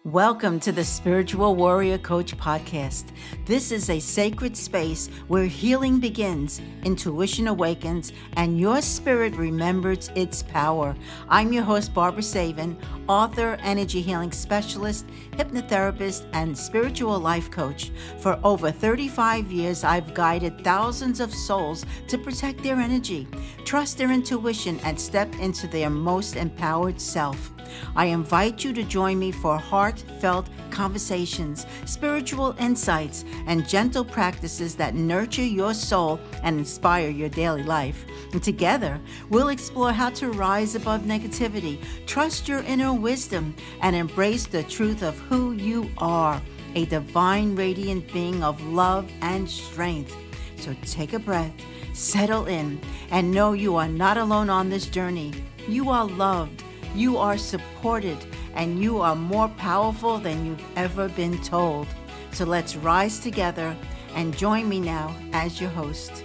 Welcome to the Spiritual Warrior Coach podcast. This is a sacred space where healing begins, intuition awakens, and your spirit remembers its power. I'm your host, Barbara Savin, author, energy healing specialist, hypnotherapist, and spiritual life coach. For over 35 years, I've guided thousands of souls to protect their energy, trust their intuition, and step into their most empowered self. I invite you to join me for heartfelt conversations, spiritual insights, and gentle practices that nurture your soul and inspire your daily life. And together, we'll explore how to rise above negativity, trust your inner wisdom, and embrace the truth of who you are, a divine, radiant being of love and strength. So take a breath, settle in, and know you are not alone on this journey. You are loved. You are supported, and you are more powerful than you've ever been told. So let's rise together and join me now as your host.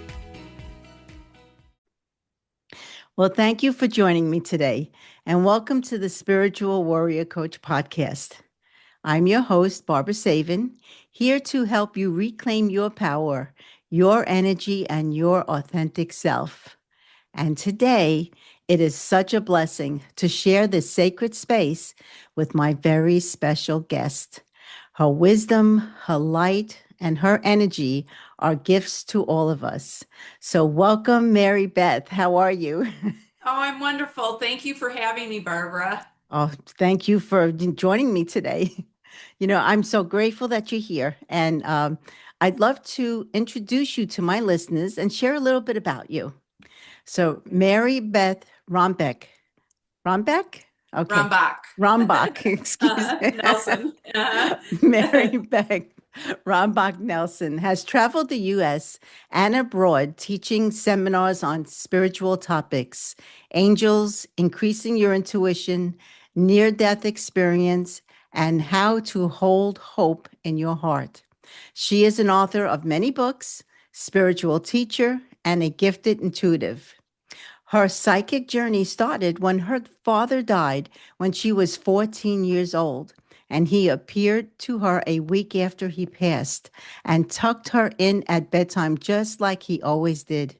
Well, thank you for joining me today, and welcome to the Spiritual Warrior Coach podcast. I'm your host, Barbara Savin, here to help you reclaim your power, your energy, and your authentic self. And today, it is such a blessing to share this sacred space with my very special guest. Her wisdom, her light, and her energy are gifts to all of us. So welcome, Marybeth. How are you? Oh, I'm wonderful. Thank you for having me, Barbara. Oh, thank you for joining me today. I'm so grateful that you're here. And I'd love to introduce you to my listeners and share a little bit about you. So, Marybeth Rombach? Okay. Rombach. Rombach, excuse me. Nelson. Marybeth Rombach Nelson has traveled the U.S. and abroad teaching seminars on spiritual topics, angels, increasing your intuition, near-death experience, and how to hold hope in your heart. She is an author of many books, spiritual teacher, and a gifted intuitive. Her psychic journey started when her father died when she was 14 years old, and he appeared to her a week after he passed and tucked her in at bedtime just like he always did.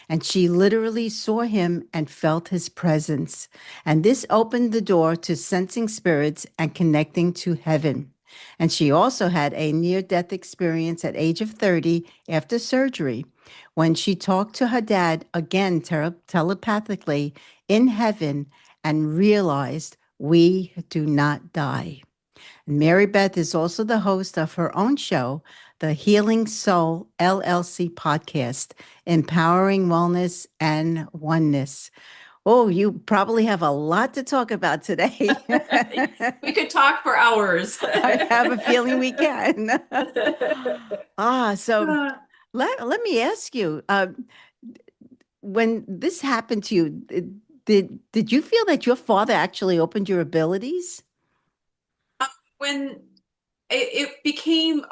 And she literally saw him and felt his presence. And this opened the door to sensing spirits and connecting to heaven. And she also had a near-death experience at age of 30 after surgery when she talked to her dad again telepathically in heaven and realized we do not die. Marybeth is also the host of her own show, the Healing Soul LLC podcast, Empowering Wellness and Oneness. Oh, you probably have a lot to talk about today. We could talk for hours. I have a feeling we can. So let me ask you, when this happened to you, did you feel that your father actually opened your abilities? When it became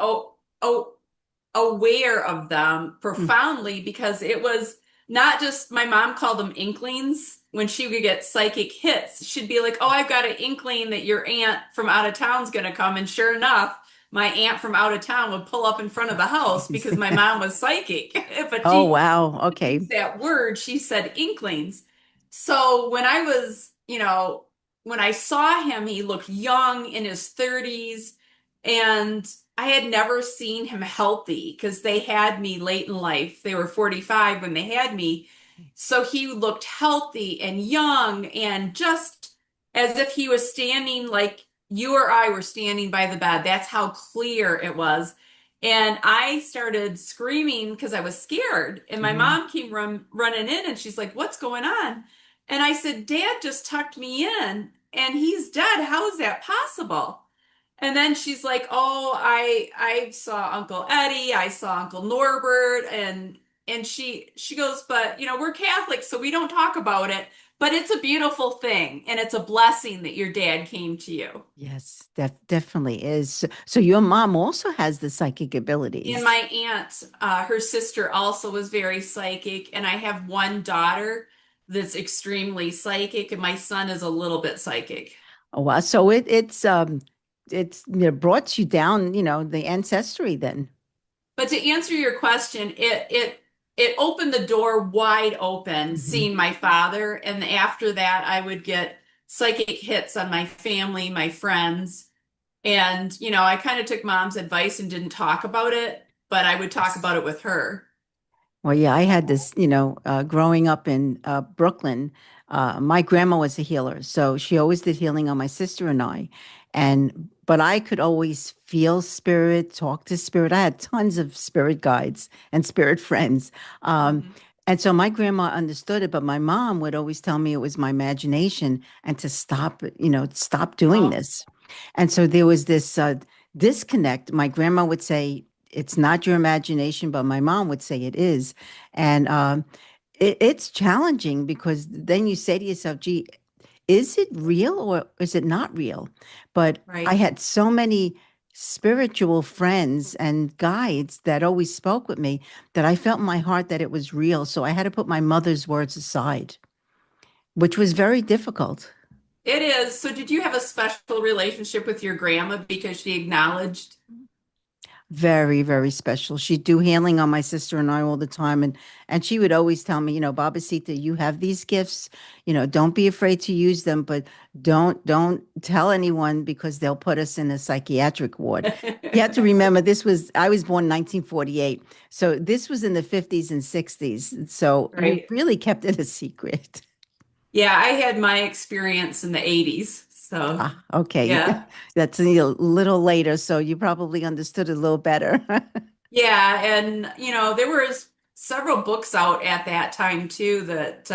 aware of them profoundly, because it was not just, my mom called them inklings. When she would get psychic hits, she'd be like, oh, I've got an inkling that your aunt from out of town's going to come. And sure enough, my aunt from out of town would pull up in front of the house because my mom was psychic. But Oh, she wow. Okay. used that word, she said inklings. So when I was, when I saw him, he looked young, in his 30s, and I had never seen him healthy because they had me late in life. They were 45 when they had me. So he looked healthy and young, and just as if he was standing like you or I were standing by the bed. That's how clear it was. And I started screaming because I was scared. And my mom came running in, and she's like, what's going on? And I said, Dad just tucked me in and he's dead. How is that possible? And then she's like, "Oh, I saw Uncle Eddie, I saw Uncle Norbert," and she goes, "But we're Catholic, so we don't talk about it. But it's a beautiful thing, and it's a blessing that your dad came to you." Yes, definitely is. So your mom also has the psychic And abilities. my aunt, her sister also was very psychic, and I have one daughter that's extremely psychic, and my son is a little bit psychic. Oh, wow. So it's brought you down, the ancestry then. But to answer your question, it opened the door wide open Hmm. seeing my father, and after that I would get psychic hits on my family, my friends, and I kind of took mom's advice and didn't talk about it, but I would talk Yes. about it with her. Well, yeah, I had this, growing up in Brooklyn. My grandma was a healer, so she always did healing on my sister and I. But I could always feel spirit, talk to spirit. I had tons of spirit guides and spirit friends. Um, Mhm. and so my grandma understood it, but my mom would always tell me it was my imagination and to stop, stop doing Oh, this. And so there was this disconnect. My grandma would say, it's not your imagination, but my mom would say it is. And it's challenging because then you say to yourself, gee, is it real or is it not real? But I right. had so many spiritual friends and guides that always spoke with me that I felt in my heart that it was real. So I had to put my mother's words aside, which was very difficult. It is. So did you have a special relationship with your grandma because she acknowledged? Very, very special. She'd do healing on my sister and I all the time. And she would always tell me, Babasita, you have these gifts, don't be afraid to use them, but don't tell anyone because they'll put us in a psychiatric ward. You have to remember I was born 1948. So this was in the 50s and 60s. So we Right. really kept it a secret. Yeah, I had my experience in the 80s. So, Ah, okay. yeah. That's a little later, so you probably understood it a little better. Yeah, and there was several books out at that time too that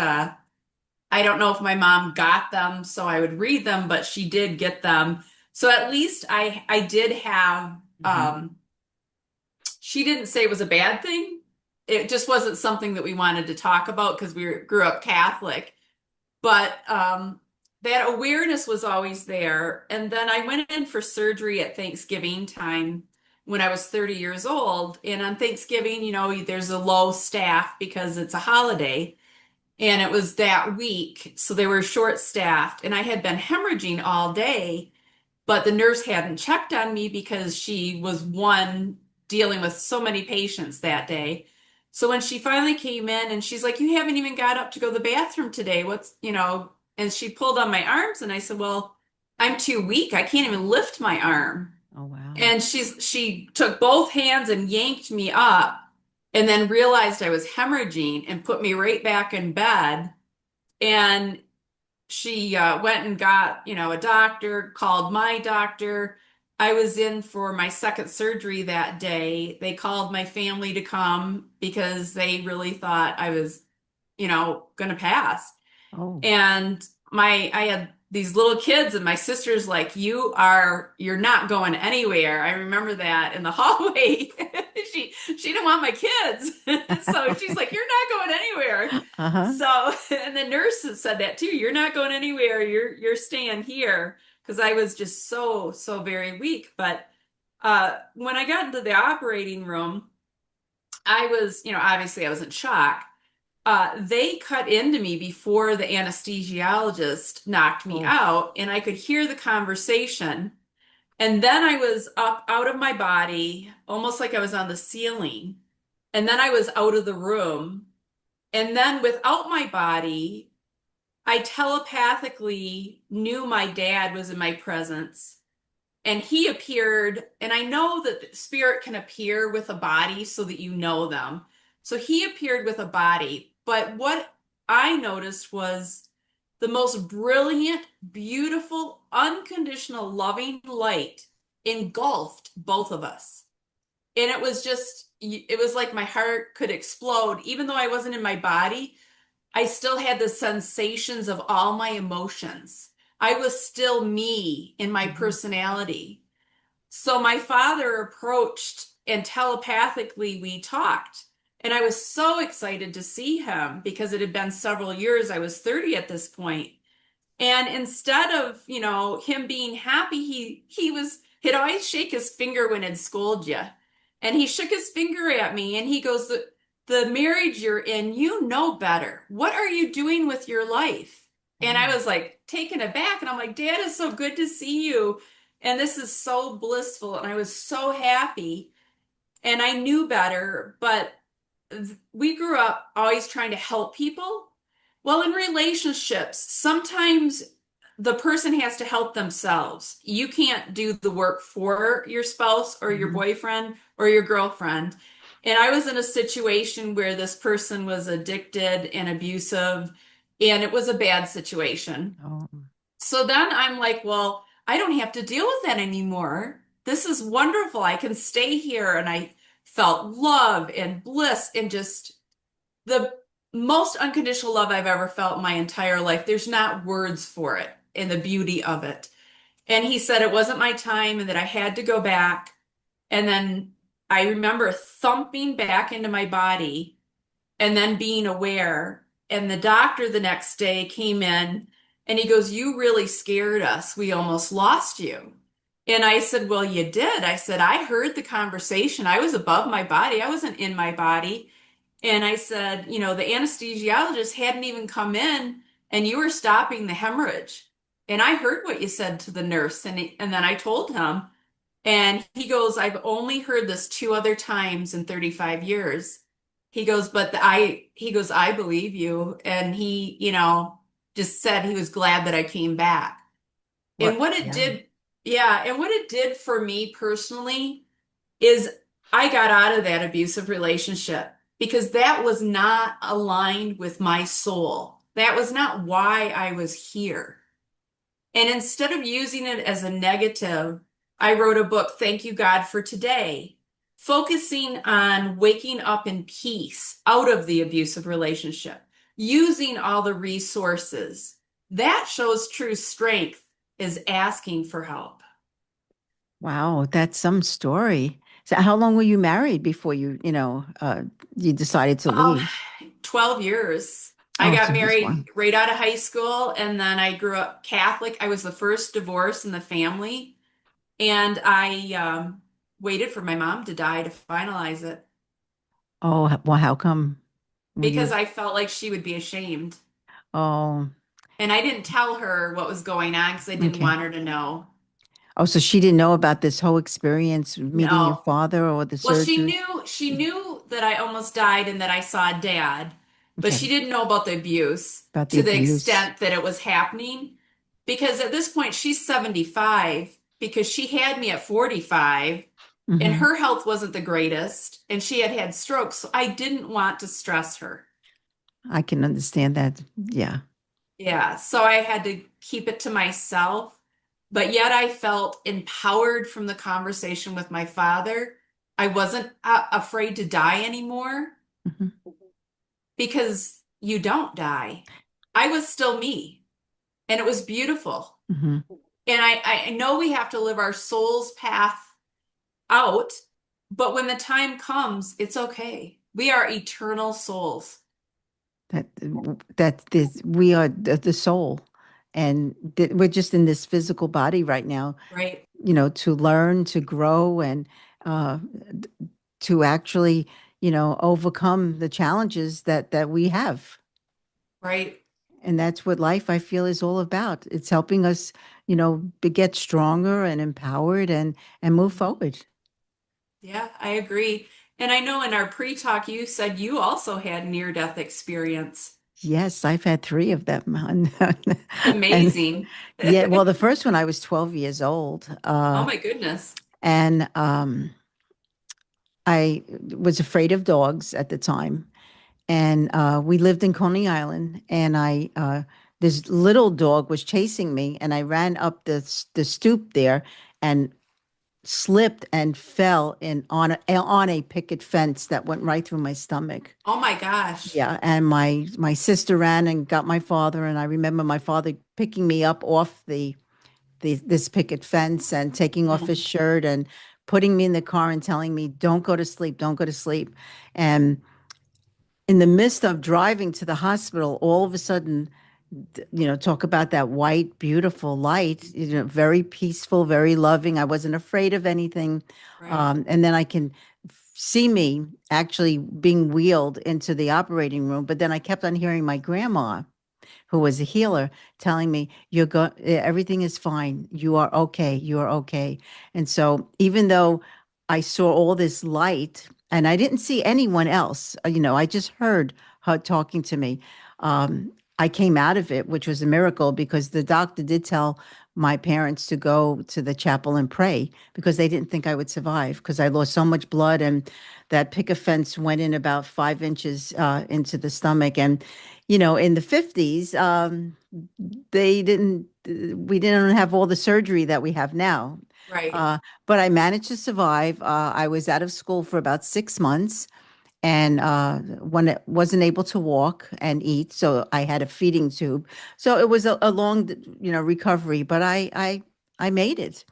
I don't know if my mom got them, so I would read them, but she did get them. So at least I did have Mhm. she didn't say it was a bad thing. It just wasn't something that we wanted to talk about because grew up Catholic. But that awareness was always there. And then I went in for surgery at Thanksgiving time when I was 30 years old. And on Thanksgiving, there's a low staff because it's a holiday. And it was that week. So they were short staffed. And I had been hemorrhaging all day, but the nurse hadn't checked on me because she was one dealing with so many patients that day. So when she finally came in and she's like, "You haven't even got up to go to the bathroom today. And she pulled on my arms and I said, "Well, I'm too weak. I can't even lift my arm." Oh, wow. And she took both hands and yanked me up and then realized I was hemorrhaging and put me right back in bed. And she went and got, a doctor, called my doctor. I was in for my second surgery that day. They called my family to come because they really thought I was, going to pass. Oh. And I had these little kids and my sister's like, you're not going anywhere. I remember that in the hallway. She didn't want my kids. So she's like, you're not going anywhere. Uh-huh. So, and the nurses said that too. You're not going anywhere. You're staying here because I was just so very weak. But when I got into the operating room, I was, obviously I was in shock. They cut into me before the anesthesiologist knocked me Oh. out, and I could hear the conversation. And then I was up out of my body, almost like I was on the ceiling. And then I was out of the room. And then without my body, I telepathically knew my dad was in my presence. And he appeared, and I know that spirit can appear with a body so that you know them. So he appeared with a body. But what I noticed was the most brilliant, beautiful, unconditional, loving light engulfed both of us. And it was like my heart could explode. Even though I wasn't in my body, I still had the sensations of all my emotions. I was still me in my Mhm. personality. So my father approached and telepathically we talked. And I was so excited to see him because it had been several years. I was 30 at this point. And instead of, him being happy, he'd always shake his finger when he'd scold you. And he shook his finger at me and he goes, the marriage you're in, you know better. What are you doing with your life? And I Oh. was like taken aback and I'm like, Dad, it's so good to see you. And this is so blissful. And I was so happy. And I knew better, but we grew up always trying to help people. Well, in relationships, sometimes the person has to help themselves. You can't do the work for your spouse or your Mhm. boyfriend or your girlfriend. And I was in a situation where this person was addicted and abusive, and it was a bad situation. Oh, So then I'm like, well, I don't have to deal with that anymore. This is wonderful. I can stay here. And I felt love and bliss and just the most unconditional love I've ever felt in my entire life. There's not words for it and the beauty of it. And he said it wasn't my time and that I had to go back. And then I remember thumping back into my body and then being aware. And the doctor the next day came in and he goes, "You really scared us. We almost lost you." And I said, "Well, you did." I said, "I heard the conversation. I was above my body. I wasn't in my body." And I said, "The anesthesiologist hadn't even come in and you were stopping the hemorrhage. And I heard what you said to the nurse." And then I told him, and he goes, "I've only heard this two other times in 35 years." He goes, he goes, "I believe you." And he, just said he was glad that I came back. And what? what it Yeah. did, yeah, and what it did for me personally is I got out of that abusive relationship because that was not aligned with my soul. That was not why I was here. And instead of using it as a negative, I wrote a book, Thank You God for Today, focusing on waking up in peace out of the abusive relationship, using all the resources. That shows true strength is asking for help. Wow, that's some story. So how long were you married before you decided to Um, leave? 12 years. I Oh, got so just married one. right out of high school, and then I grew up Catholic. I was the first divorce in the family, and I waited for my mom to die to finalize it Oh, well, how come? Were because you? I felt like she would be ashamed. Oh, And I didn't tell her what was going on because I didn't okay. want her to know. Oh, so she didn't know about this whole experience meeting your No. father or the Well, surgery? she knew that I almost died and that I saw dad, but Okay, she didn't know about the abuse about the to the abuse. extent that it was happening. Because at this point, she's 75 because she had me at 45 and Hmm. her health wasn't the greatest and she had had strokes. So I didn't want to stress her. I can understand that. Yeah. Yeah. So I had to keep it to myself. But yet I felt empowered from the conversation with my father. I wasn't afraid to die anymore Hmm. because you don't die. I was still me, and it was beautiful. Hmm. And I know we have to live our soul's path out, but when the time comes, it's okay. We are eternal souls, That that this we are the soul, and we're just in this physical body right now. right? To learn, to grow, and uh, d- to actually, overcome the challenges that we have. Right? And that's what life, I feel, is all about. It's helping us, get stronger and empowered and move Mhm. forward. Yeah, I agree. And I know in our pre-talk you said you also had near-death experience. Yes, I've had three of them. And Amazing. yeah, well, the first one I was 12 years old. Oh my goodness. And I was afraid of dogs at the time. And we lived in Coney Island, and this little dog was chasing me, and I ran up the stoop there and slipped and fell on a picket fence that went right through my stomach. Oh my gosh. Yeah, and my sister ran and got my father, and I remember my father picking me up off this picket fence and taking off his Mm. shirt and putting me in the car and telling me, "Don't go to sleep, don't go to sleep." And in the midst of driving to the hospital, all of a sudden, talk about that white, beautiful light, very peaceful, very loving. I wasn't afraid of anything. Right. And then I can see me actually being wheeled into the operating room. But then I kept on hearing my grandma. who was a healer, telling me, everything is fine. You are okay. You are okay. And so even though I saw all this light and I didn't see anyone else, I just heard her talking to me. I came out of it, which was a miracle because the doctor did tell my parents to go to the chapel and pray because they didn't think I would survive because I lost so much blood and that picket fence went in about 5 inches into the stomach. And, in the 50s, we didn't have all the surgery that we have now. Right. But I managed to survive. I was out of school for about 6 months and when it wasn't able to walk and eat, so I had a feeding tube. So it was a long, recovery, but I made it,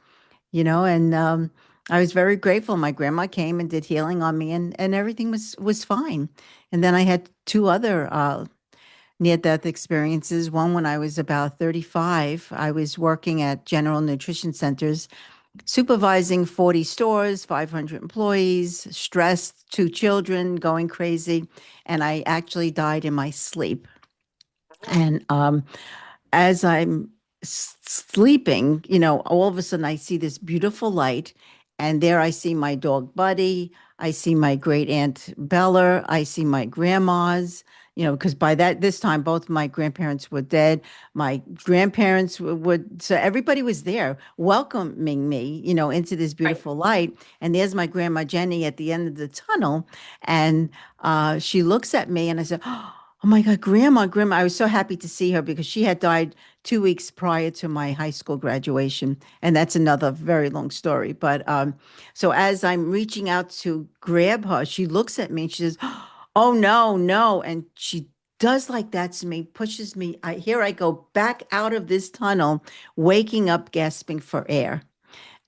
and I was very grateful. My grandma came and did healing on me, and everything was fine. And then I had two other near-death experiences. One when I was about 35, I was working at General Nutrition Centers supervising 40 stores, 500 employees, stressed, two children, going crazy, and I actually died in my sleep. And as I'm sleeping, all of a sudden I see this beautiful light, and there I see my dog Buddy. I see my great aunt Bella. I see my grandmas. Because by this time, both my grandparents were dead. My grandparents would, so everybody was there welcoming me, into this Right. beautiful light. And there's my grandma Jenny at the end of the tunnel. And she looks at me and I said, "Oh my God, grandma. I was so happy to see her because she had died 2 weeks prior to my high school graduation. And that's another very long story. But so as I'm reaching out to grab her, she looks at me and she says, "Oh no, no." And she does like that to me, pushes me. Here I go back out of this tunnel, waking up, gasping for air.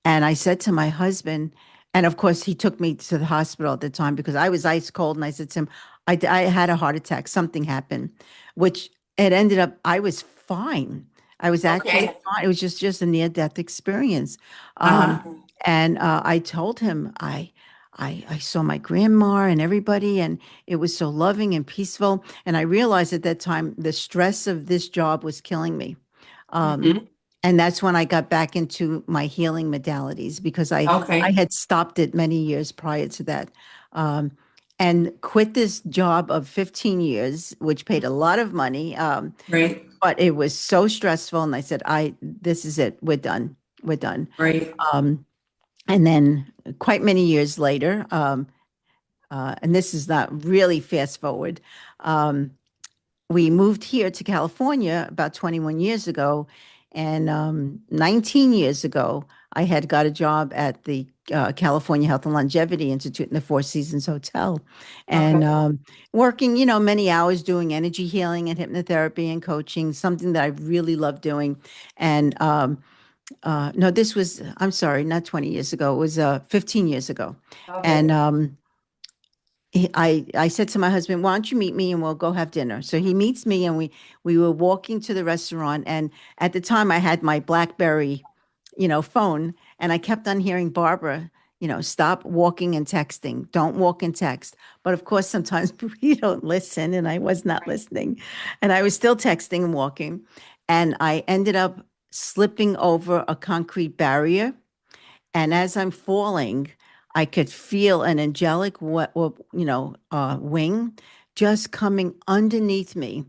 And I said to my husband, and of course, he took me to the hospital at the time because I was ice cold. And I said to him, I had a heart attack. Something happened, which it ended up, I was fine. I was actually Okay. fine. It was just a near death experience. Um, Uh-huh. and I told him, I saw my grandma and everybody, and it was so loving and peaceful. And I realized at that time the stress of this job was killing me. Um, Hmm. and that's when I got back into my healing modalities because I Okay. had stopped it many years prior to that. Um, and quit this job of 15 years, which paid a lot of money. Right. But it was so stressful. And I said, this is it. We're done. We're done. Right. Um, and then quite many years later, and this is not really fast forward, um, we moved here to California about 21 years ago. And 19 years ago, I had got a job at the California Health and Longevity Institute in the Four Seasons Hotel. And Okay. working, many hours doing energy healing and hypnotherapy and coaching, something that I really love doing. And no, I'm sorry, not 20 years ago. It was 15 years ago. And Okay. I said to my husband, "Why don't you meet me and we'll go have dinner?" So he meets me and we were walking to the restaurant. And at the time I had my BlackBerry, phone, and I kept on hearing Barbara, stop walking and texting. Don't walk and text. But of course, sometimes you don't listen, and I was not listening. And I was still texting and walking. And I ended up slipping over a concrete barrier, and as I'm falling, I could feel an angelic, wing just coming underneath me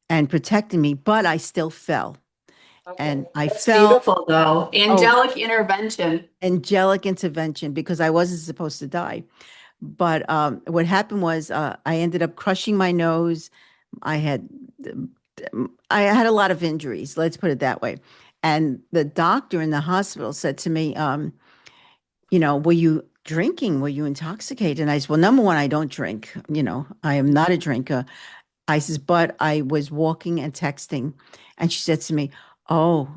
and protecting me, but I still fell. Okay. And I That's fell, beautiful, though. oh, Angelic intervention. angelic intervention because I wasn't supposed to die. But what happened was I ended up crushing my nose. I had I had a lot of injuries, let's put it that way. And the doctor in the hospital said to me, were you drinking? Were you intoxicated? And I said, well, number one, I don't drink. I am not a drinker. I says, but I was walking and texting. And she said to me, oh,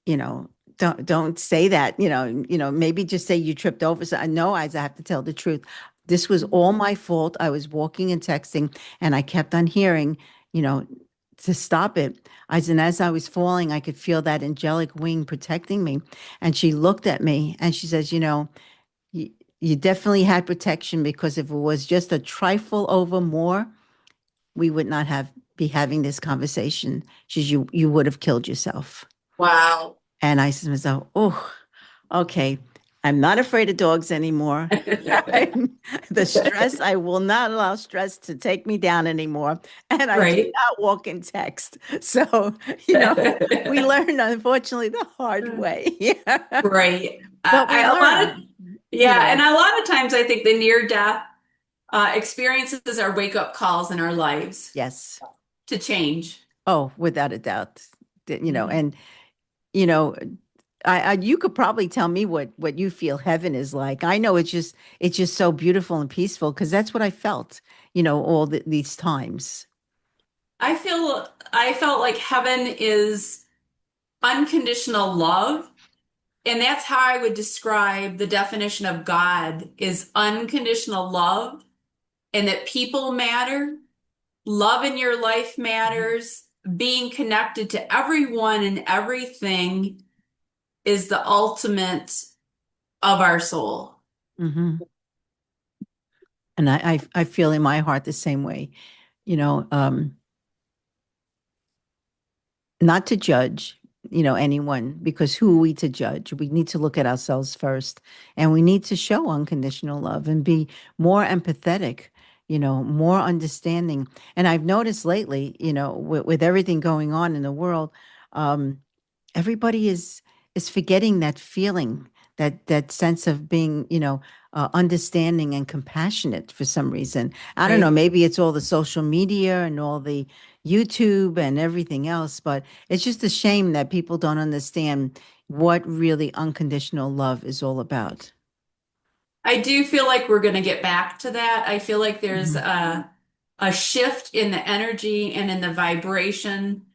you know, don't say that, maybe just say you tripped over. So I know I have to tell the truth. This was all my fault. I was walking and texting, and I kept on hearing, you know, to stop it. And as I was falling, I could feel that angelic wing protecting me. And she looked at me and she says, you, you definitely had protection because if it was just a trifle over more, we would not have be having this conversation. She says, you would have killed yourself. Wow. And I said to myself, oh, okay. I'm not afraid of dogs anymore. The stress, I will not allow stress to take me down anymore. And I do Right. not walk in text. So, you know, we learn, unfortunately, the hard way. Yeah. Right. But we A lot of, learn, you yeah, and know. a lot of times I think the near death experiences are wake up calls in our lives Yes. to change. Oh, without a doubt. You know, Mhm. and you know, you could probably tell me what you feel heaven is like. I know it's just so beautiful and peaceful because that's what I felt, all these times. I felt like heaven is unconditional love, and that's how I would describe the definition of God is unconditional love, and that people matter, love in your life Mhm. matters, being connected to everyone and everything is the ultimate of our soul. Mhm. And I feel in my heart the same way, you know, um, not to judge, anyone, because who are we to judge? We need to look at ourselves first, and we need to show unconditional love and be more empathetic, more understanding. And I've noticed lately, with everything going on in the world, um, everybody is forgetting that feeling, that sense of being, understanding and compassionate for some reason. I don't know, Right. maybe it's all the social media and all the YouTube and everything else, but it's just a shame that people don't understand what really unconditional love is all about. I do feel like we're going to get back to that. I feel like there's Mhm. a shift in the energy and in the vibration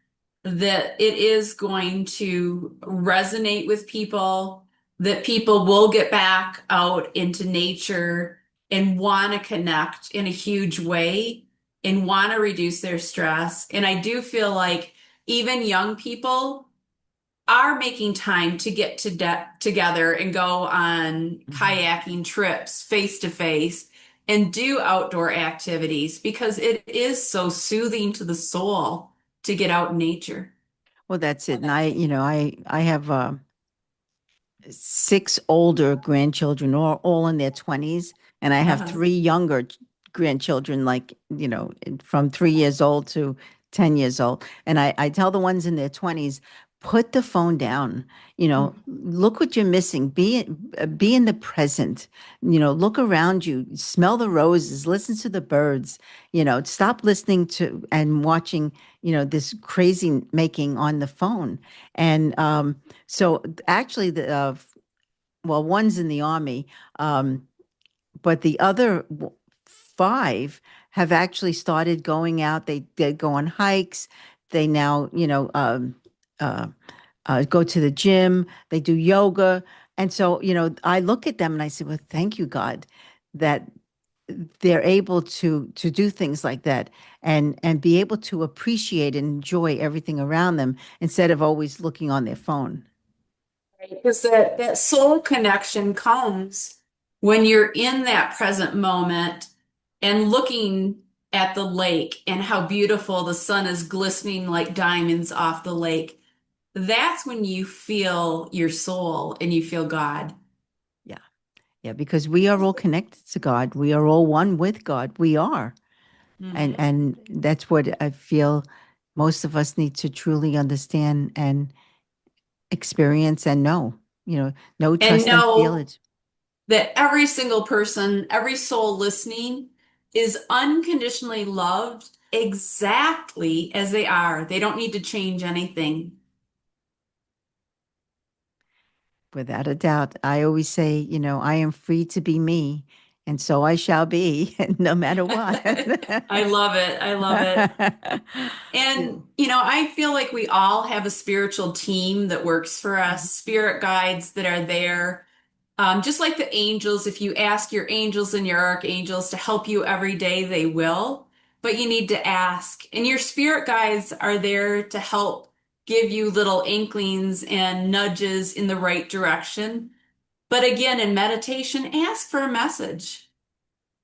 that it is going to resonate with people, that people will get back out into nature and want to connect in a huge way and want to reduce their stress. And I do feel like even young people are making time to get together and go on Mhm. kayaking trips face to face and do outdoor activities because it is so soothing to the soul to get out in nature. Well, that's it. And I have six older grandchildren, all in their 20s, and I have Uh-huh. three younger grandchildren, like, from 3 years old to 10 years old. And I tell the ones in their 20s, put the phone down, look what you're missing. Be in the present, look around you, smell the roses, listen to the birds, stop listening to and watching, this crazy making on the phone. And so actually, well, one's in the army, um, but the other five have actually started going out. They go on hikes. They now, uh, go to the gym. They do yoga, and so I look at them and I say, "Well, thank you, God, that they're able to do things like that and be able to appreciate and enjoy everything around them instead of always looking on their phone." Because that soul connection comes when you're in that present moment and looking at the lake and how beautiful the sun is glistening like diamonds off the lake. That's when you feel your soul and you feel God. Yeah. Yeah, because we are all connected to God. We are all one with God. We are. And Mhm. and that's what I feel most of us need to truly understand and experience and know. Know, And trust, and feel know it. that every single person, every soul listening is unconditionally loved exactly as they are. They don't need to change anything. Without a doubt. I always say, I am free to be me, and so I shall be, no matter what. I love it. I love it. And, I feel like we all have a spiritual team that works for us, spirit guides that are there. Just like the angels, if you ask your angels and your archangels to help you every day, they will. But you need to ask. And your spirit guides are there to help give you little inklings and nudges in the right direction. But again, in meditation, ask for a message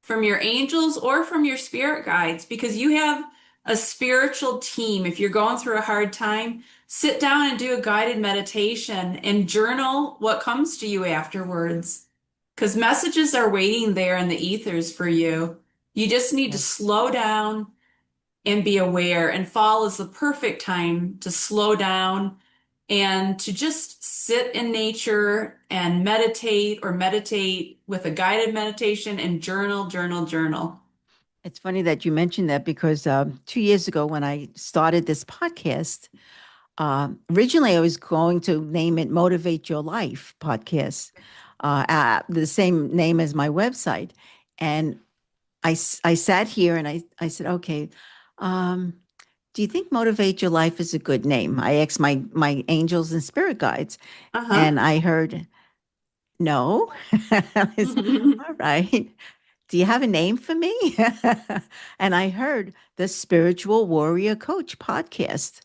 from your angels or from your spirit guides because you have a spiritual team. If you're going through a hard time, sit down and do a guided meditation and journal what comes to you afterwards. Because messages are waiting there in the ethers for you. You just need to Yes. slow down and be aware. And fall is the perfect time to slow down and to just sit in nature and meditate or meditate with a guided meditation and journal, journal, journal. It's funny that you mentioned that because 2 years ago, when I started this podcast, originally I was going to name it Motivate Your Life Podcast, the same name as my website. And I sat here and I said, okay, um, do you think Motivate Your Life is a good name? I asked my angels and spirit guides, Uh-huh. and I heard no. I was, all right. Do you have a name for me? And I heard the Spiritual Warrior Coach podcast.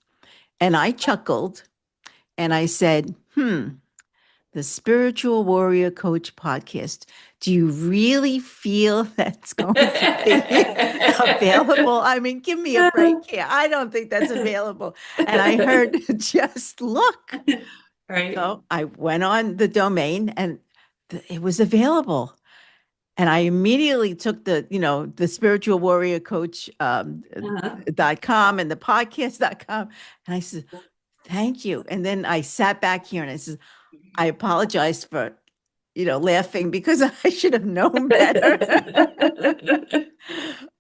And I chuckled and I said, the Spiritual Warrior Coach podcast. Do you really feel that's going to be available? I mean, give me a break here. I don't think that's available. And I heard, just look. Right. So I went on the domain and it was available. And I immediately took the spiritual warrior coach Uh-huh. .com and the podcast.com. And I said, thank you. And then I sat back here and I said, I apologize for, laughing because I should have known better.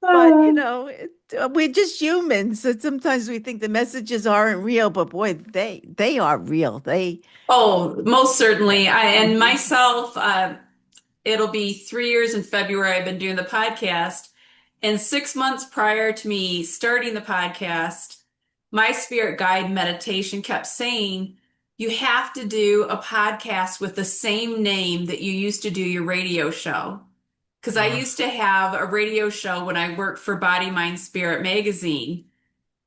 But, we're just humans. So sometimes we think the messages aren't real, but boy, they are real. Oh, most certainly. And Mhm. myself, it'll be 3 years in February. I've been doing the podcast. And 6 months prior to me starting the podcast, my spirit guide meditation kept saying, you have to do a podcast with the same name that you used to do your radio show. Because I Ah, used to have a radio show when I worked for Body, Mind, Spirit magazine,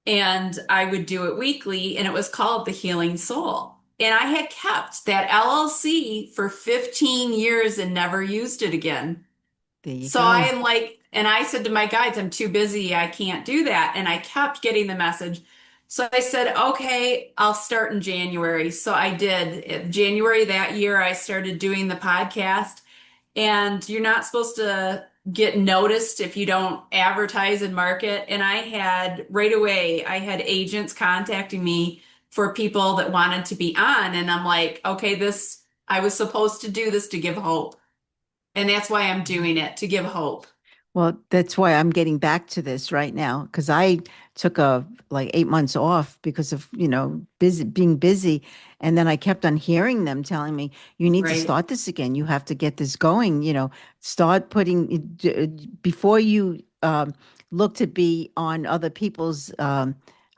and I would do it weekly, and it was called The Healing Soul. And I had kept that LLC for 15 years and never used it again. there you So I go. am like, and I said to my guides, I'm too busy. I can't do that. And I kept getting the message. So I said, okay, I'll start in January. So I did. In January that year, I started doing the podcast. And you're not supposed to get noticed if you don't advertise and market. And I had right away, I had agents contacting me for people that wanted to be on. And I'm like, okay, I was supposed to do this to give hope. And that's why I'm doing it, to give hope. Well, that's why I'm getting back to this right now because I took like 8 months off because of, being busy. And then I kept on hearing them telling me, you need to Right. start this again. You have to get this going, start before you look to be on other people's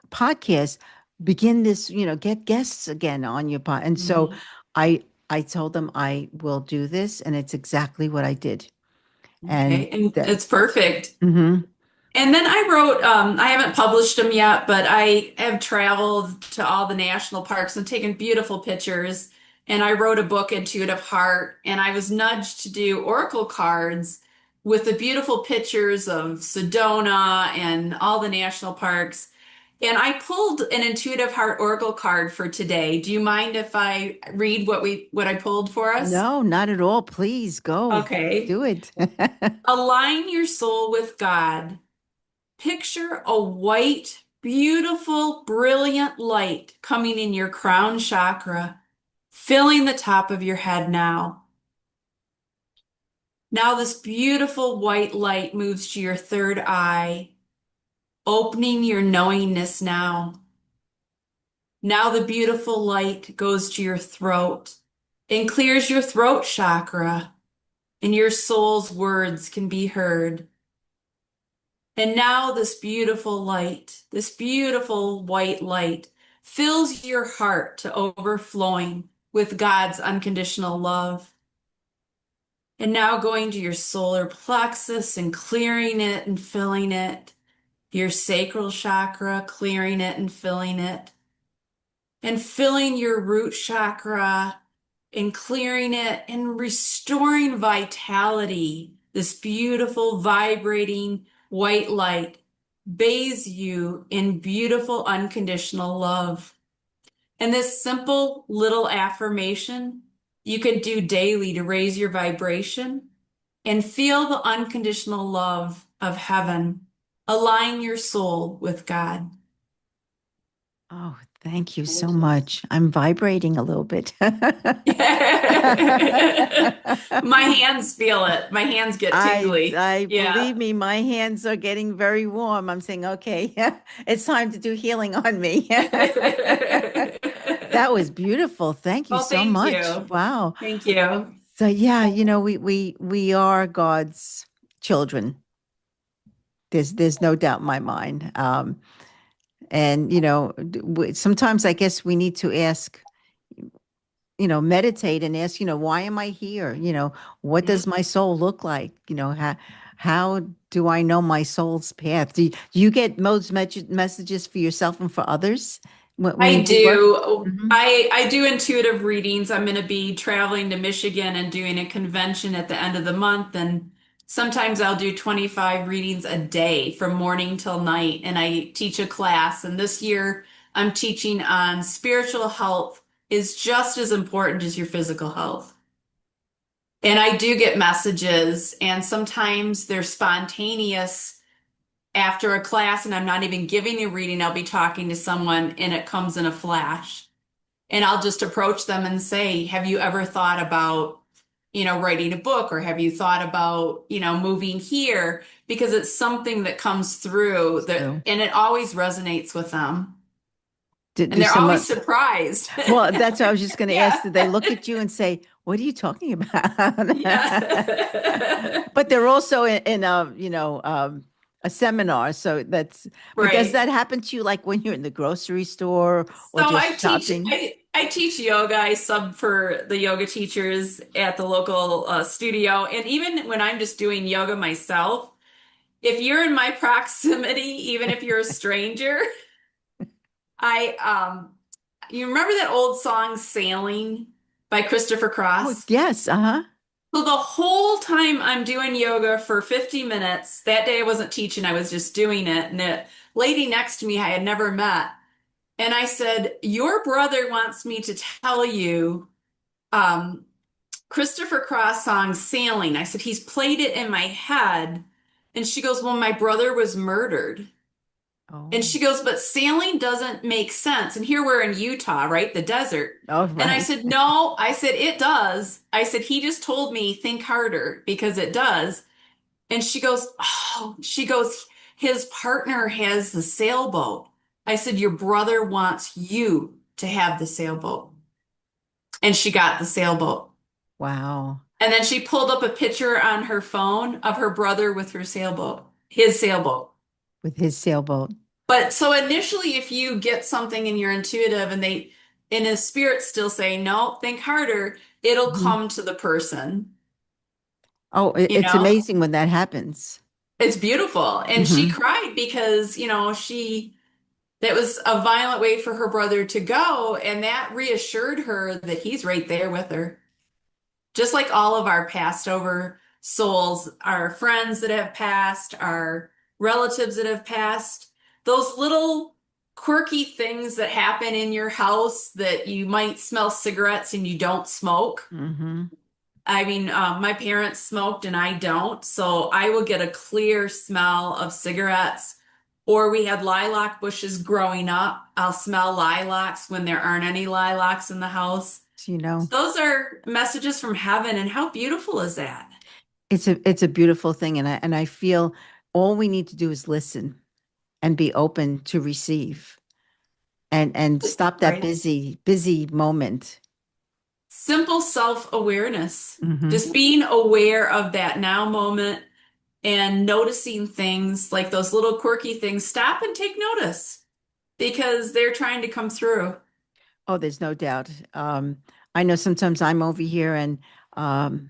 podcasts, begin this, get guests again on your pod. And so Mhm. I, I told them I will do this. And it's exactly what I did. And Okay. And that. it's perfect. Mhm. And then I wrote, I haven't published them yet, but I have traveled to all the national parks and taken beautiful pictures. And I wrote a book, Intuitive Heart, and I was nudged to do oracle cards with the beautiful pictures of Sedona and all the national parks. And I pulled an Intuitive Heart oracle card for today. Do you mind if I read what I pulled for us? No, not at all. Please go Okay. do it. Align your soul with God. Picture a white, beautiful, brilliant light coming in your crown chakra, filling the top of your head now. Now, this beautiful white light moves to your third eye, opening your knowingness now. Now, the beautiful light goes to your throat and clears your throat chakra, and your soul's words can be heard. And now this beautiful light, this beautiful white light fills your heart to overflowing with God's unconditional love. And now going to your solar plexus and clearing it and filling it, your sacral chakra, clearing it and filling your root chakra and clearing it and restoring vitality, this beautiful, vibrating white light bathes you in beautiful unconditional love. And this simple little affirmation you could do daily to raise your vibration and feel the unconditional love of heaven. Align your soul with God. Oh, thank you so much. I'm vibrating a little bit. My hands feel it. My hands get tingly. I Yeah. believe me, my hands are getting very warm. I'm saying, okay, it's time to do healing on me. That was beautiful. Thank you Oh, so thank much. you. Wow. Thank you. So yeah, we are God's children. There's no doubt in my mind. And sometimes I guess we need to ask, meditate and ask, why am I here? What does my soul look like? How do I know my soul's path? Do you get those messages for yourself and for others when I you work? do. Mhm. I do intuitive readings. I'm going to be traveling to Michigan and doing a convention at the end of the month, and sometimes I'll do 25 readings a day from morning till night, and I teach a class. And this year I'm teaching on spiritual health is just as important as your physical health. And I do get messages, and sometimes they're spontaneous after a class, and I'm not even giving a reading. I'll be talking to someone, and it comes in a flash. And I'll just approach them and say, have you ever thought about, writing a book, or have you thought about, moving here? Because it's something that comes through that, So and it always resonates with them. And do they're some. always surprised. Well, that's what I was just going to ask. Yeah. Did they look at you and say, "What are you talking about?" Yeah. But they're also in a seminar. So that's. But does Right. that happen to you, like when you're in the grocery store or So just shopping? I teach yoga. I sub for the yoga teachers at the local studio. And even when I'm just doing yoga myself, if you're in my proximity, even if you're a stranger, I you remember that old song Sailing by Christopher Oh, Cross? yes. Uh-huh. So the whole time I'm doing yoga for 50 minutes, that day I wasn't teaching, I was just doing it. And the lady next to me I had never met. And I said, your brother wants me to tell you um, Christopher Cross song Sailing. I said, he's played it in my head. And she goes, well, my brother was murdered. And Oh. she goes, but sailing doesn't make sense. And here we're in Utah, right? The desert. Oh, And I right. said, no, I said, it does. I said, he just told me think harder because it does. And she goes, oh, she goes, his partner has the sailboat. I said, your brother wants you to have the sailboat. And she got the sailboat. Wow. And then she pulled up a picture on her phone of her brother with her sailboat, his sailboat. With his sailboat. But so initially, if you get something and you're intuitive and they, in a spirit still say, no, think harder, it'll Mhm. come to the person, Oh, you it's know? amazing when that happens. It's beautiful. And she Hmm. cried because, that was a violent way for her brother to go. And that reassured her that he's right there with her. Just like all of our passed over souls, our friends that have passed, our relatives that have passed, those little quirky things that happen in your house that you might smell cigarettes and you don't smoke. Hmm. I mean, my parents smoked and I don't, so I will get a clear smell of cigarettes. Or we had lilac bushes growing up. I'll smell lilacs when there aren't any lilacs in the house. You know. Those are messages from heaven, and how beautiful is that? It's a beautiful thing, and I feel all we need to do is listen and be open to receive and stop that Right. busy moment. Simple self-awareness. Hmm. Just being aware of that now moment and noticing things like those little quirky things. Stop and take notice because they're trying to come through. Oh, there's no doubt. I know sometimes I'm over here and um,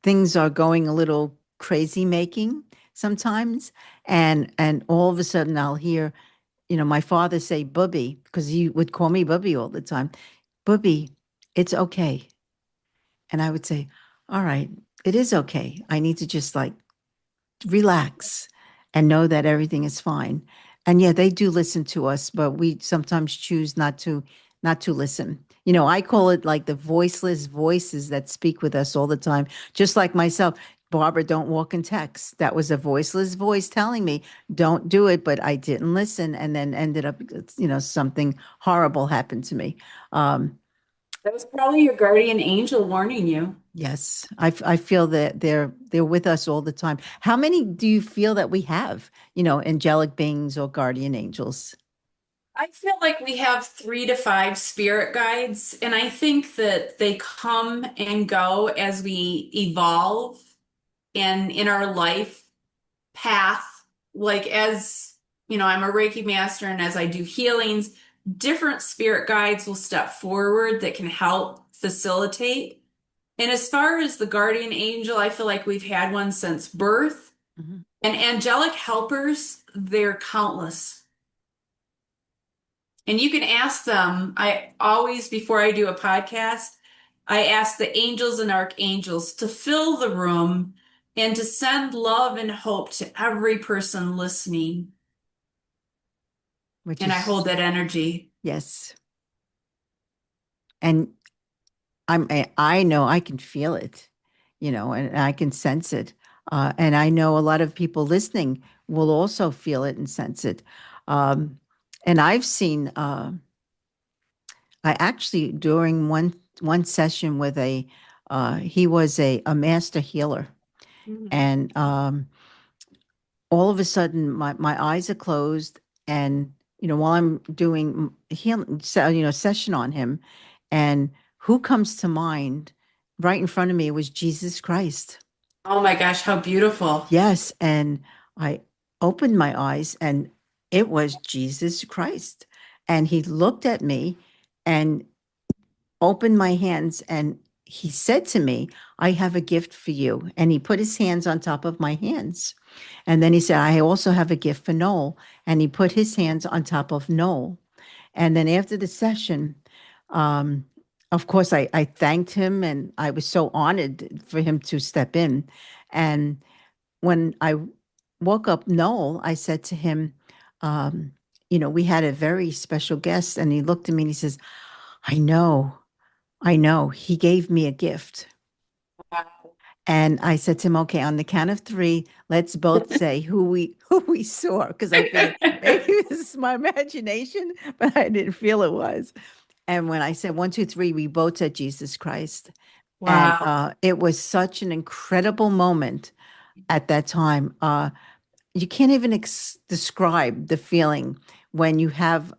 things are going a little crazy making sometimes, and all of a sudden I'll hear, my father say "bubby" because he would call me Bubby all the time. Bubby, it's okay. And I would say, all right, it is okay. I need to just like relax. and know that everything is fine. And yeah, they do listen to us, but we sometimes choose not to listen. I call it like the voiceless voices that speak with us all the time, just like myself. Barbara, don't walk in text. That was a voiceless voice telling me, don't do it, but I didn't listen, and then ended up, something horrible happened to me. Um, That was probably your guardian angel warning you. Yes, I feel that they're with us all the time. How many do you feel that we have, angelic beings or guardian angels? I feel like we have 3 to 5 spirit guides, and I think that they come and go as we evolve and in our life path. Like, as I'm a Reiki master, and as I do healings, different spirit guides will step forward that can help facilitate. And as far as the guardian angel, I feel like we've had one since birth. Mhm. And angelic helpers, they're countless. And you can ask them. I always, before I do a podcast, I ask the angels and archangels to fill the room and to send love and hope to every person listening. Which And I is, hold that energy. yes, and I know I can feel it, and I can sense it, and I know a lot of people listening will also feel it and sense it. Um, and I've seen, I actually during one session with he was a master healer. Mhm. And all of a sudden my eyes are closed, and while I'm doing healing, session on him, and who comes to mind right in front of me was Jesus Christ. Oh my gosh, how beautiful. Yes, and I opened my eyes, and it was Jesus Christ, and he looked at me and opened my hands, and he said to me, I have a gift for you. And he put his hands on top of my hands. And then he said, I also have a gift for Noel. And he put his hands on top of Noel. And then after the session, um, of course, I thanked him, and I was so honored for him to step in. And when I woke up Noel, I said to him, we had a very special guest. And he looked at me and he says, I know. I know. He gave me a gift. Wow. And I said to him, okay, on the count of three, let's both say who we saw. Because I figured maybe this is my imagination, but I didn't feel it was. And when I said 1, 2, 3, we both said Jesus Christ. And Wow. it was such an incredible moment at that time. You can't even describe the feeling when you have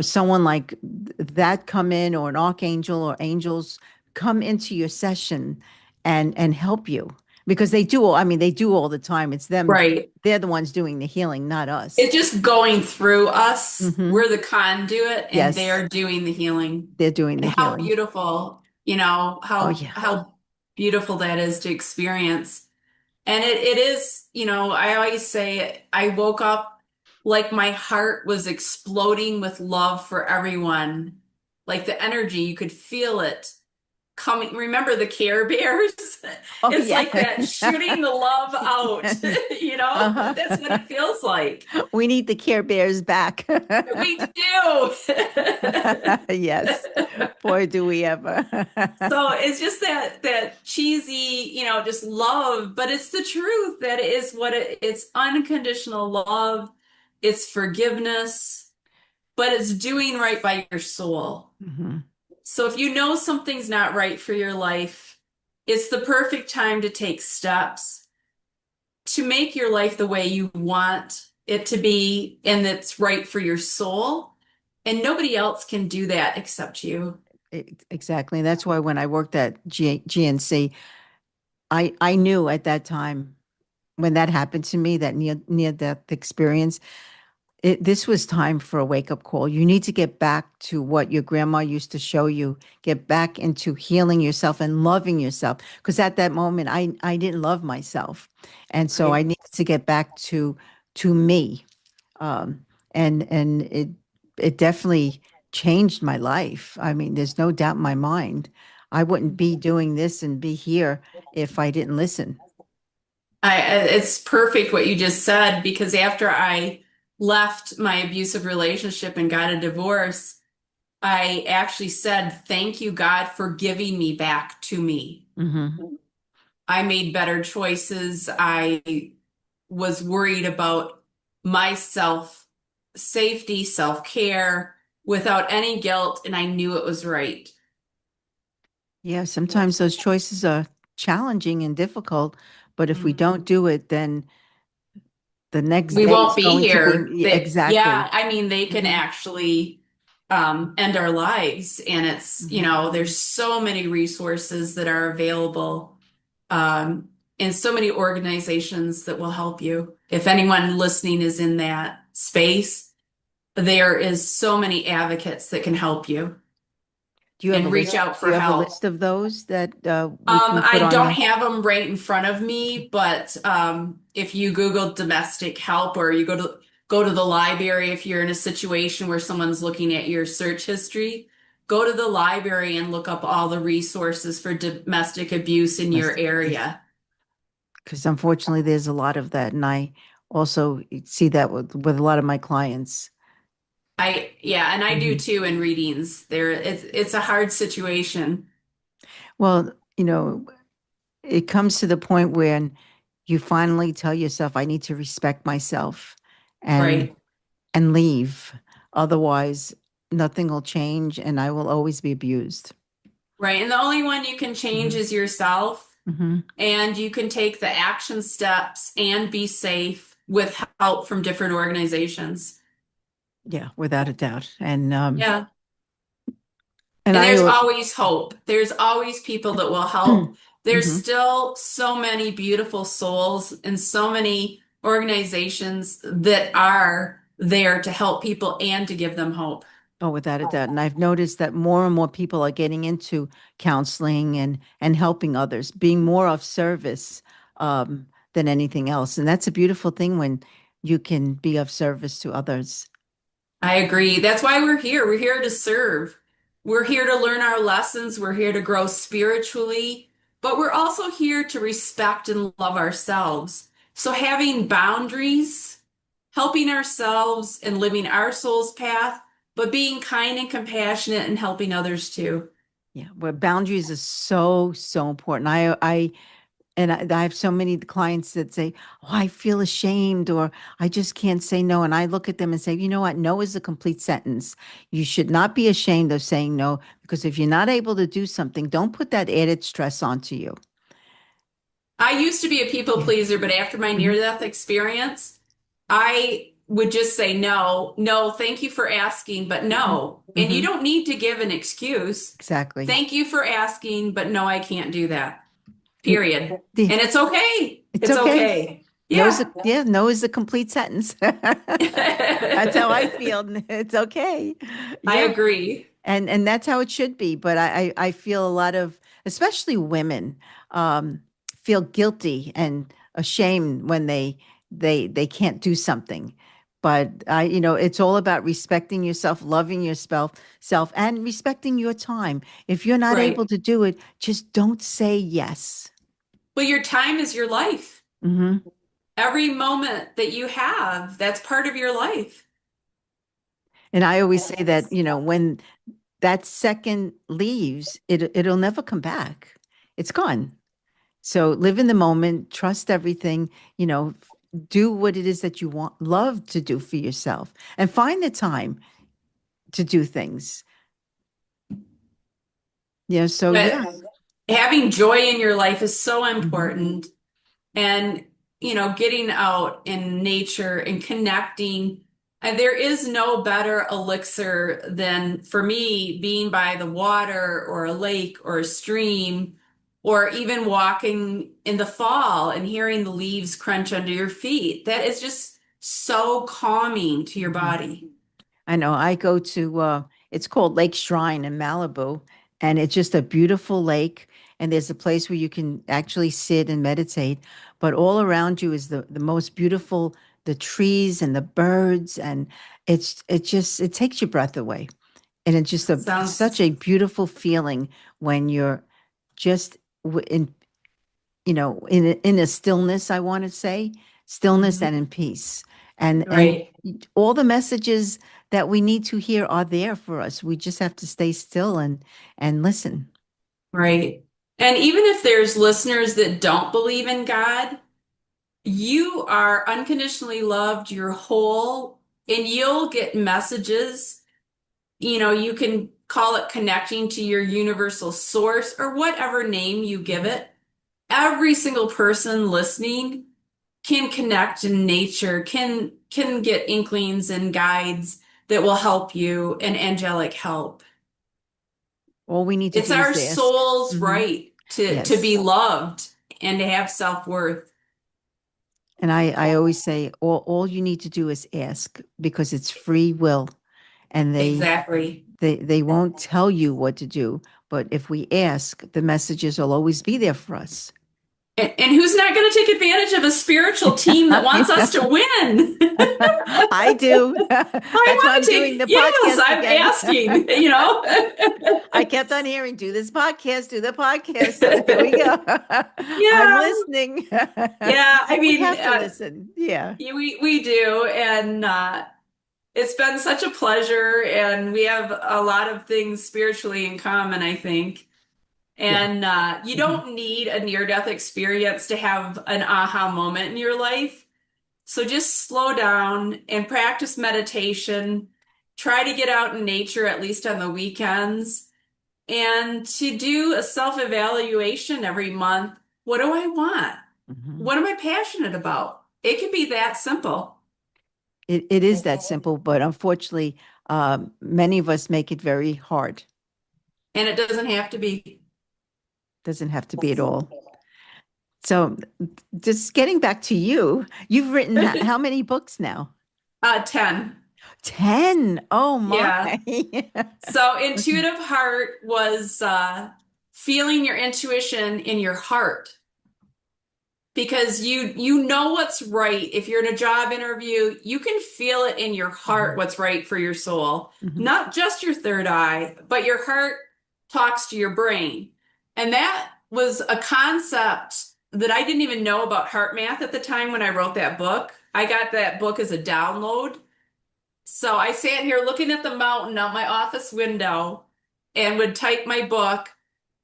someone like that come in, or an archangel or angels come into your session and help you, because I mean, they do all the time. It's them. Right. They're the ones doing the healing, not us. It's just going through us. Hmm. We're the conduit and Yes, they're doing the healing. they're doing the And how healing. beautiful, Oh how yeah. beautiful that is to experience. And it is, I always say I woke up like my heart was exploding with love for everyone. Like the energy, you could feel it coming. Remember the Care Bears? Oh It's yeah. like that shooting the love out, That's what it Uh-huh. feels like. We need the Care Bears back. We do. Yes. Boy, do we ever. So it's just that cheesy, just love, but it's the truth that it is it's unconditional love, it's forgiveness, but it's doing right by your soul. Mhm. So if you know something's not right for your life, it's the perfect time to take steps to make your life the way you want it to be and that's right for your soul. And nobody else can do that except you. Exactly. That's why when I worked at GNC, I knew at that time when that happened to me, that near death experience, this was time for a wake up call. You need to get back to what your grandma used to show you. Get back into healing yourself and loving yourself. Because at that moment, I didn't love myself, and so I Right. needed to get back to me. Um, and it definitely changed my life. I mean, there's no doubt in my mind. I wouldn't be doing this and be here if I didn't listen. It's perfect what you just said because after I left my abusive relationship and got a divorce, I actually said, "Thank you, God, for giving me back to me." Hmm. I made better choices. I was worried about my self safety, self care without any guilt, and I knew it was right. Yeah, sometimes those choices are challenging and difficult, but if we don't do it, then the next We day won't is be going to be here. yeah, Yeah, exactly. I mean, they can Hmm. actually end our lives. And Hmm. there's so many resources that are available and so many organizations that will help you. If anyone listening is in that space, there is so many advocates that can help you Do you have a and reach list? out Do for you have a help. list of those that we can put I on don't the? have them right in front of me, but if you Google domestic help or you go to the library if you're in a situation where someone's looking at your search history, go to the library and look up all the resources for domestic abuse in your Domestic abuse? area. Because unfortunately, there's a lot of that, and I also see that with a lot of my clients. Yeah, and I do Mhm. too in readings. It's a hard situation, Well, it comes to the point when you finally tell yourself, "I need to respect myself," and right? leave. Otherwise, nothing will change, and I will always be abused. Right. And the only one you can change Hmm. is yourself. Hmm. And you can take the action steps and be safe with help from different organizations. Yeah, without a doubt. Yeah. And And I. there's always hope. There's always people that will help. There's Hmm. still so many beautiful souls and so many organizations that are there to help people and to give them hope. Oh, without a doubt. And I've noticed that more and more people are getting into counseling and helping others, being more of service than anything else. And that's a beautiful thing when you can be of service to others. I agree. That's why we're here. We're here to serve. We're here to learn our lessons. We're here to grow spiritually, but we're also here to respect and love ourselves. So having boundaries, helping ourselves and living our soul's path, but being kind and compassionate and helping others too. Yeah, where boundaries is so, so important. I have so many clients that say, "Oh, I feel ashamed," or "I just can't say no." And I look at them and say, "You know what? No is a complete sentence. You should not be ashamed of saying no because if you're not able to do something, don't put that added stress onto you." I used to be a people Yeah. pleaser, but after my Hmm. near-death experience, I would just say no, no, thank you for asking, but Hmm. no. And you Hmm. don't need to give an excuse. Exactly. Thank you for asking, but no, I can't do that. N- Period. the- And it's okay. It's It's okay. okay. No is Yeah. no is the complete sentence. That's how I I feel. It's okay. Yeah. agree. And that's how it should be. But I feel a lot of, especially women, feel guilty and ashamed when they can't do something. But it's all about respecting yourself, loving yourself, and respecting your time. If you're not able Right. to do it, just don't say yes. Well, your time is your life. Hmm. Every moment that you have, that's part of your life. And I always say that, when that second leaves, it'll never come back. It's gone. So live in the moment, trust everything, do what it is that you want, love to do for yourself, and find the time to do things. So But yeah. having joy in your life is so Hmm. important. And getting out in nature and connecting. And there is no better elixir than, for me, being by the water or a lake or a stream, or even walking in the fall and hearing the leaves crunch under your feet. That is just so calming to your Hmm. body. I know. I go to it's called Lake Shrine in Malibu, and it's just a beautiful lake. And there's a place where you can actually sit and meditate. But all around you is the most beautiful, the trees and the birds, and it takes your breath away. And it's just Sounds such a beautiful feeling when you're just in. in a stillness, I want to say, stillness and Mhm. in peace. And Right, all the messages that we need to hear are there for us. We just have to stay still and listen. right. And even if there's listeners that don't believe in God, you are unconditionally loved, you're whole, and you'll get messages. You can call it connecting to your universal source or whatever name you give Mhm. it. Every single person listening can connect in nature, can get inklings and guides that will help you and angelic help. All we need to It's do is our ask. soul's Hmm. right to be Yes. loved and to have self-worth. And I always say all you need to do is ask because it's free will and Exactly. they won't tell you what to do. But if we ask, the messages will always be there for us. And who's not going to take advantage of a spiritual team that wants us to win? I do. I That's why want I'm to doing take, the yes, podcast I'm again. asking. I kept on hearing, do this podcast, do the podcast. So here we go. I'm Yeah, listening. yeah. I We mean, have to listen. Yeah. yeah, we do, and it's been such a pleasure, and we have a lot of things spiritually in common, I think. Yeah. And you Hmm. don't need a near-death experience to have an aha moment in your life. So just slow down and practice meditation. Try to get out in nature at least on the weekends and to do a self-evaluation every month. What do I want? Hmm. What am I passionate about? It can be that simple, It is that simple, but unfortunately, many of us make it very hard. and it doesn't have to be Doesn't have to be at all. So, just getting back to you, you've written how many books now? 10. 10. Oh my. Yeah. So intuitive heart was feeling your intuition in your heart because you know what's right. If you're in a job interview, you can feel it in your heart Mhm. what's right for your soul. Mhm. Not just your third eye, but your heart talks to your brain. And that was a concept that I didn't even know about heart math at the time when I wrote that book. I got that book as a download. So I sat here looking at the mountain out my office window and would type my book.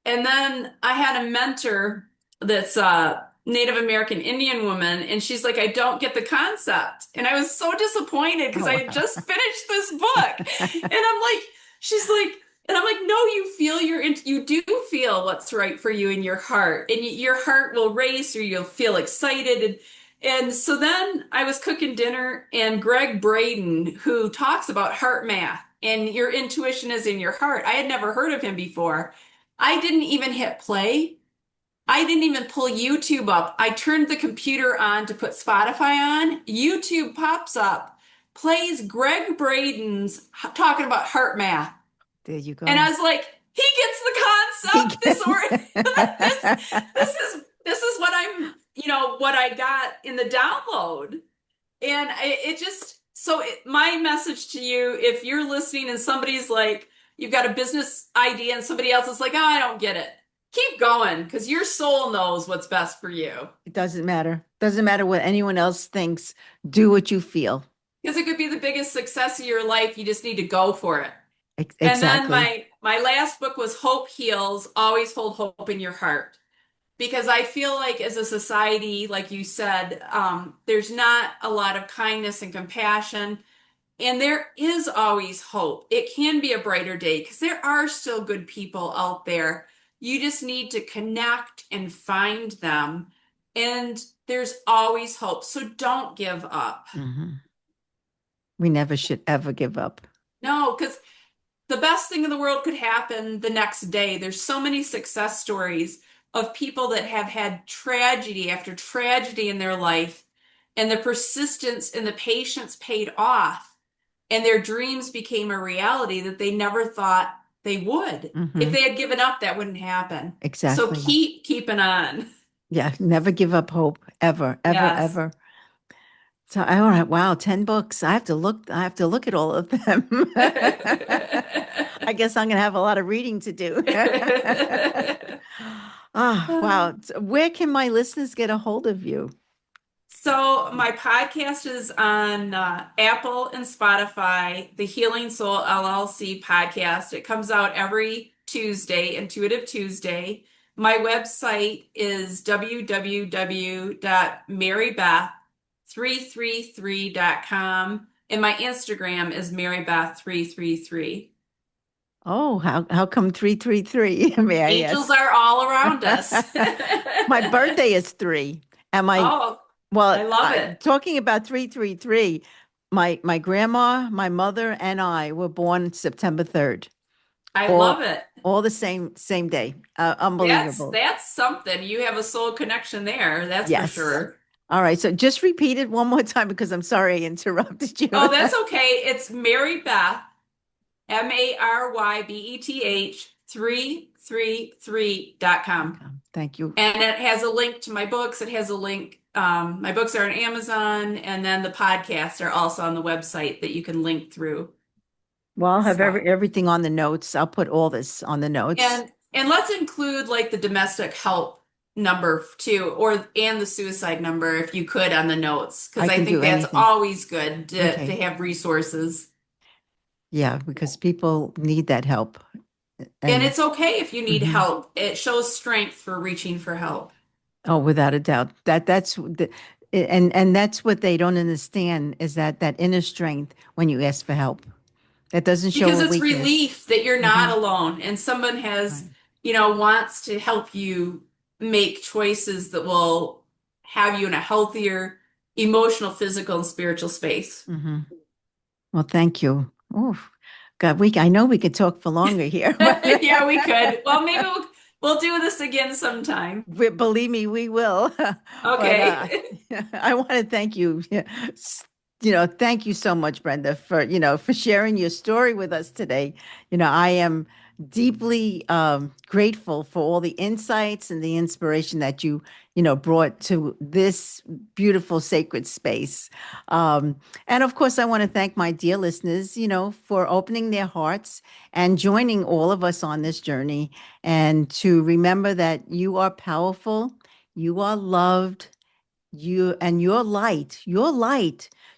And then I had a mentor that's a Native American Indian woman, and she's like, I don't get the concept. And I was so disappointed because Oh I had wow. just finished this book. And I'm like, she's like, and I'm like, no, you do feel what's right for you in your heart, and your heart will race, or you'll feel excited. And so then I was cooking dinner, and Greg Braden, who talks about heart math and your intuition is in your heart, I had never heard of him before. I didn't even hit play. I didn't even pull YouTube up. I turned the computer on to put Spotify on. YouTube pops up, plays Greg Braden's talking about heart math. There you And go. I was like, he gets the He concept. can- This this is what I got in the download. And it just my message to you, if you're listening and somebody's like, you've got a business idea and somebody else is like, oh, I don't get it. Keep going because your soul knows what's best for you. It doesn't matter. Doesn't matter what anyone else thinks. Do what you feel. Because it could be the biggest success of your life. You just need to go for it. And then Exactly. my last book was Hope Heals, Always Hold Hope in Your Heart. Because I feel like as a society, like you said, there's not a lot of kindness and compassion. And there is always hope. It can be a brighter day because there are still good people out there. You just need to connect and find them. And there's always hope. So don't give up. Hmm. We never should ever give up. No, because the best thing in the world could happen the next day. There's so many success stories of people that have had tragedy after tragedy in their life, and the persistence and the patience paid off, and their dreams became a reality that they never thought they would. If Hmm. they had given up, that wouldn't happen. So Exactly. keep keeping on. Yeah. Never give up hope. Ever, ever, Yes. ever. So, all right. Wow. 10 books. I have to look at all of them. I guess I'm going to have a lot of reading to do. Ah, wow. Where can my listeners get a hold of you? So my podcast is on Apple and Spotify, the Healing Soul LLC podcast. It comes out every Tuesday, Intuitive Tuesday. My website is www.marybeth333.com, and my Instagram is marybeth333. Oh, how come 333, may I Angels ask? are all around us. My birthday is 3. And my Oh, well, I love it. talking about 333, my grandma, my mother, and I were born September 3rd. I All love it. all the same day. That's Unbelievable. that's something. You have a soul connection there, that's for Yes. sure. All right. So just repeat it one more time because I'm sorry I interrupted you. Oh, that's okay. It's Mary Beth, Marybeth 333.com. Thank you. And it has a link to my books. It has a link. My books are on Amazon, and then the podcasts are also on the website that you can link through. Well, I'll have So, everything on the notes. I'll put all this on the notes. and let's include like the domestic help number too, or and the suicide number if you could on the notes, because I I can think do that's anything. always good to Okay. have resources. Yeah, because people need that help. And And it's okay if you need mhm. help. It shows strength for reaching for help. Oh, without a doubt. That's the and that's what they don't understand is that inner strength when you ask for help. That doesn't show Because a it's weakness. relief that you're Hmm. not alone and someone has, Right. wants to help you make choices that will have you in a healthier emotional, physical, and spiritual space. Hmm. Well, thank you. Oh, God, I know we could talk for longer here, but Yeah, we could. Well, maybe we'll do this again sometime. believe me, we will. But Okay. I want to thank you. Yeah, thank you so much, Brenda, for sharing your story with us today. I am deeply grateful for all the insights and the inspiration that you brought to this beautiful sacred space. Um, and of course, I want to thank my dear listeners, for opening their hearts and joining all of us on this journey, and to remember that you are powerful, you are loved, your light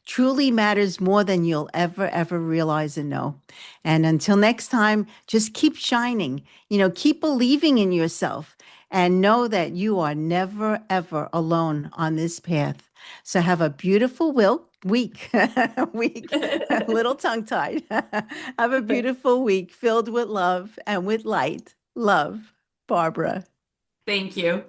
truly matters more than you'll ever realize and know. And until next time, just keep shining, keep believing in yourself, and know that you are never ever alone on this path. So have a beautiful week, week, a little tongue tied. Have a beautiful week filled with love and with light. Love, Barbara. Thank you.